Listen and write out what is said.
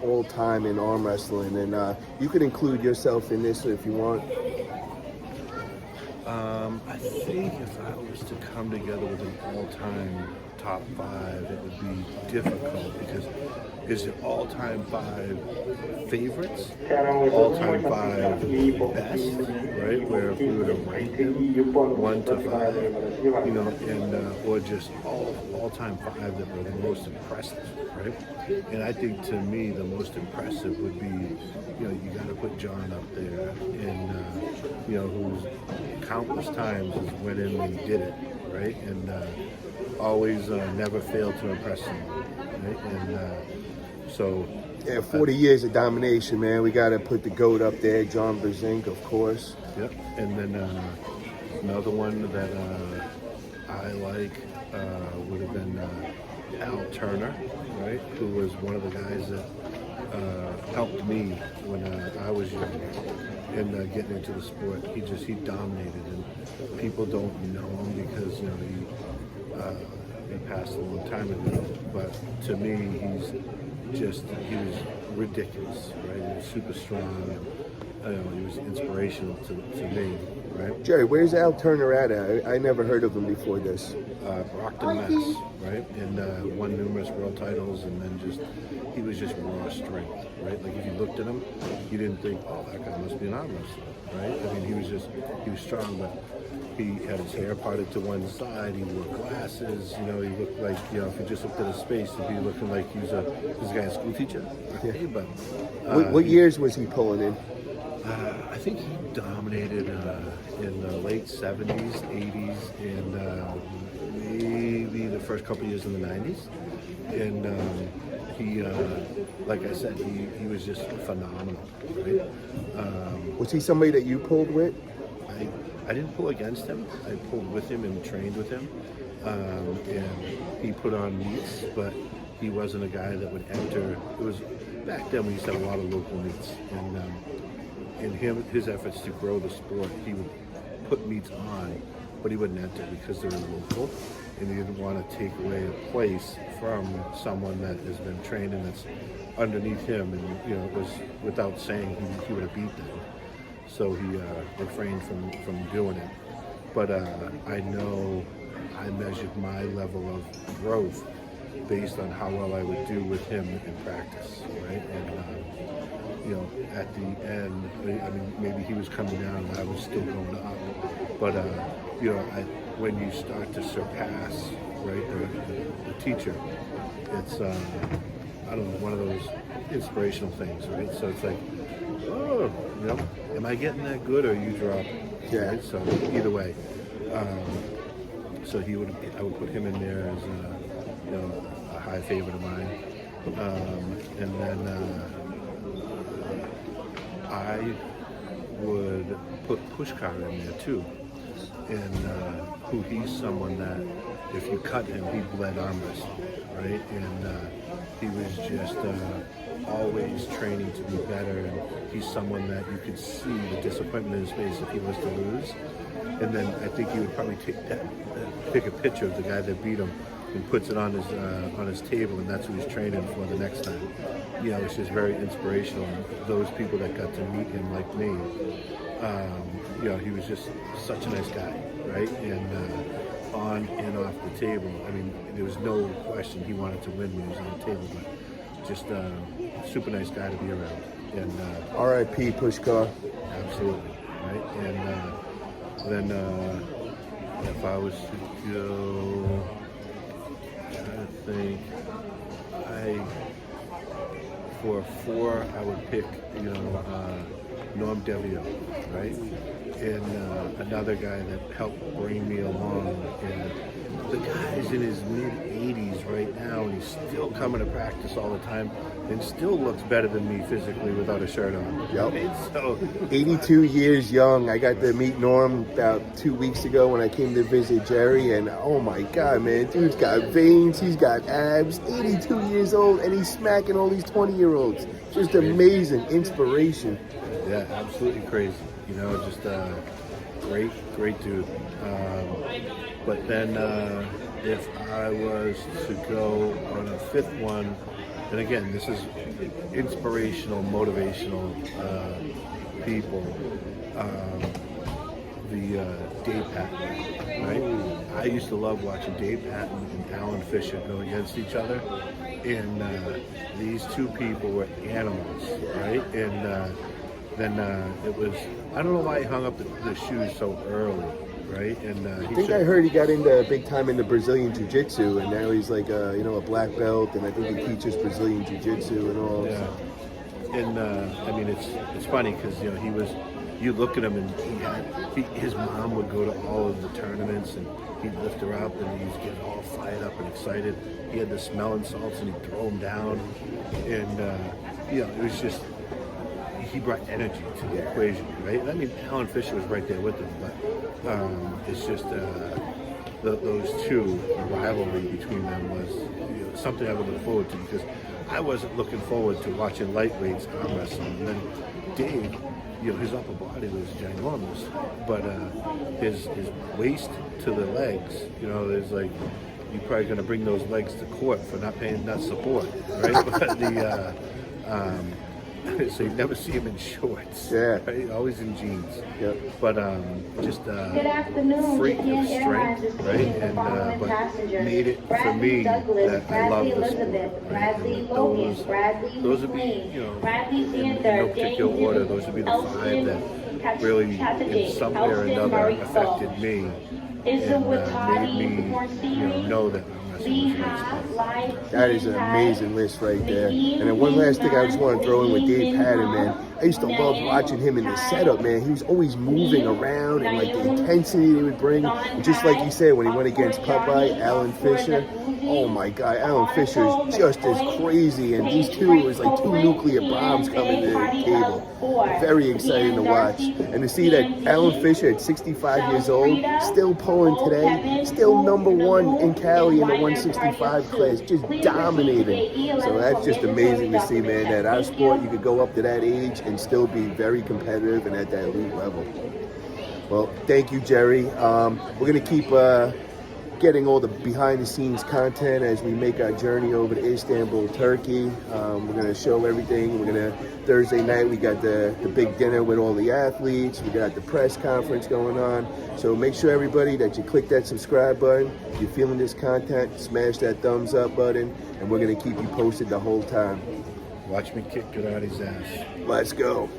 all time in arm wrestling, and you could include yourself in this if you want. I think if I was to come together with an all-time top 5, it would be difficult because is it all-time 5 favorites, all-time 5 best, right? Where if we were to rank them 1 to 5, you know, and or just all-time 5 that were the most impressive, right? And I think to me the most impressive would be, you know, you got to put John up there, and you know, who's countless times has went in and did it, right? And always never failed to impress him, right? And so yeah, 40 years of domination, man. We got to put the GOAT up there, John Brzezinski, of course. Yep. And then another one that I like would have been Al Turner, right? Who was one of the guys that helped me when I was young and getting into the sport. He dominated, and people don't know him because, you know, he passed a long time ago. But to me, he was ridiculous, right? He was super strong, and he was inspirational to me, right? Jerry, where's Al Turner at? I never heard of him before this. Brockton, Mass, right? And won numerous world titles, and then he was just raw strength, right? Like if you looked at him, you didn't think, oh, that guy must be an arm wrestler, right? I mean, he was strong, but he had his hair parted to one side. He wore glasses. You know, he looked like, you know, if you just looked at his face, he'd be looking like he was this guy a school teacher. Right? Yeah. But what years was he pulling in? I think he dominated in the late 70s, 80s, and maybe the first couple of years in the 90s. And he, like I said, he was just phenomenal, right? Was he somebody that you pulled with? I didn't pull against him. I pulled with him and trained with him. And he put on meets, but he wasn't a guy that would enter. It was back then we used to have a lot of local meets, and in his efforts to grow the sport, he would put meets on, but he wouldn't enter because they were local, and he didn't want to take away a place from someone that has been trained and that's underneath him. And you know, it was without saying he would have beat them. So he refrained from doing it. But I know I measured my level of growth based on how well I would do with him in practice, right? And you know, at the end, I mean, maybe he was coming down and I was still going up. But you know, when you start to surpass, right, the teacher, it's I don't know, one of those inspirational things, right? So it's like, oh, you know, am I getting that good or are you dropping? Yeah. Right? So either way, so I would put him in there as you know, a high favorite of mine, and then I would put Pushkar in there too, and who he's someone that if you cut him, he bled arm wrestling, right? And he was just always training to be better, and he's someone that you could see the disappointment in his face if he was to lose. And then I think he would probably pick a picture of the guy that beat him and puts it on his table, and that's who he's training for the next time. You know, it's just very inspirational. And those people that got to meet him, like me, you know, he was just such a nice guy, right? And on and off the table, I mean, there was no question he wanted to win when he was on the table, but just super nice guy to be around. And R.I.P. Pushkar. Absolutely, right? And then if I was to go, I think for 4 I would pick, you know, Norm Devio, right? And another guy that helped bring me along. And the guy's in his mid-80s right now, and he's still coming to practice all the time, and still looks better than me physically without a shirt on. Yep. Right? So 82 years young. I got to meet Norm about 2 weeks ago when I came to visit Jerry, and oh my God, man, dude's got veins, he's got abs, 82 years old, and he's smacking all these 20-year-olds. Just amazing inspiration. Yeah, absolutely crazy. You know, just great dude. But then if I was to go on a 5th one, And again, this is inspirational, motivational people. Dave Patton, right? I used to love watching Dave Patton and Alan Fisher go against each other, and these two people were animals, right? And then it was, I don't know why he hung up the shoes so early, right? And I think I heard he got into big time into Brazilian Jiu-Jitsu, and now he's like a black belt, and I think he teaches Brazilian Jiu-Jitsu and all. Yeah. And I mean, it's funny because he was. You look at him, and his mom would go to all of the tournaments, and he'd lift her up, and he'd get all fired up and excited. He had the smelling salts, and he'd throw them down, and it was just he brought energy to the equation, right? I mean, Alan Fisher was right there with him, but it's just those two, the rivalry between them was something I would look forward to, because I wasn't looking forward to watching lightweights arm wrestling, and then Dave. His upper body was ginormous, but his waist to the legs, there's like, you're probably going to bring those legs to court for not paying that support, right? But so you never see him in shorts, right? Always in jeans. Yep. But just freak of strength, right? And but made it for me that I love the sport, right? And those would be, in no particular order, those would be the five that really, in some way or another, affected me and made me, know that. That is an amazing list right there. And then one last thing I just want to throw in with Dave Patton, man. I used to love watching him in the setup, man. He was always moving around, and like the intensity he would bring. And just like you said, when he went against Popeye, Alan Fisher, oh my God, Alan Fisher is just as crazy. And these two, it was like two nuclear bombs coming to the table. Very exciting to watch. And to see that Alan Fisher at 65 years old, still pulling today, still #1 in Cali in the 165 class, just dominating. So that's just amazing to see, man, that our sport, you could go up to that age and still be very competitive and at that elite level. Well, thank you, Jerry. We're going to keep getting all the behind-the-scenes content as we make our journey over to Istanbul, Turkey. We're going to show everything. Thursday night, we got the big dinner with all the athletes. We got the press conference going on. So make sure, everybody, that you click that subscribe button. If you're feeling this content, smash that thumbs up button, and we're going to keep you posted the whole time. Watch me kick Cadorette's ass. Let's go.